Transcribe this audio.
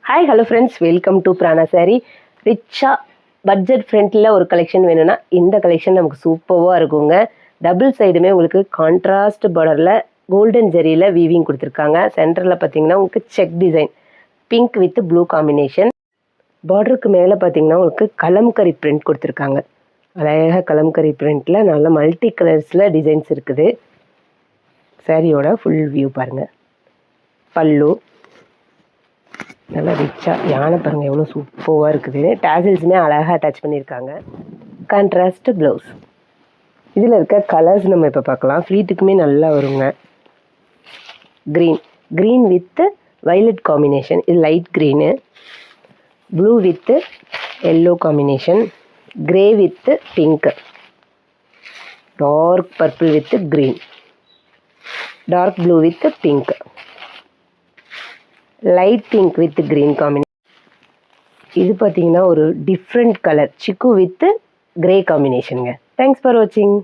Hi hello friends, welcome to Prana sari. ரிச்சாக budget ஃப்ரெண்ட்லில் ஒரு கலெக்ஷன் வேணும்னா இந்த கலெக்ஷன் நமக்கு சூப்பராக இருக்குங்க. டபுள் சைடுமே உங்களுக்கு கான்ட்ராஸ்ட் பார்டரில் கோல்டன் ஜெரியில் வீவிங் கொடுத்துருக்காங்க. சென்டரில் பார்த்தீங்கன்னா உங்களுக்கு check design pink with blue combination. பார்டருக்கு மேலே பார்த்தீங்கன்னா உங்களுக்கு கலம்கரி பிரிண்ட் கொடுத்துருக்காங்க. அழகாக கலம்கரி பிரிண்டில் நல்ல மல்டி கலர்ஸில் டிசைன்ஸ் இருக்குது. சாரியோட ஃபுல் வியூ பாருங்கள். பல்லு நல்லா ரிச்சாக யானை பாருங்கள் எவ்வளோ சூப்பராக இருக்குது. டேசில்ஸுமே அழகாக அட்டாச் பண்ணியிருக்காங்க. Contrast blouse. இதில் இருக்க கலர்ஸ் நம்ம இப்போ பார்க்கலாம். ஃப்ளீட்டுக்குமே நல்லா வருங்க. க்ரீன் வித்து வைலட் காம்பினேஷன், இது light green. Blue with yellow combination. Grey with pink. Dark purple with green. Dark blue with pink. Light pink with green combination. இது பார்த்தீங்கன்னா ஒரு டிஃப்ரெண்ட் கலர் சிக்கு வித் கிரே காம்பினேஷனுங்க. தேங்க்ஸ் ஃபார் வாட்சிங்.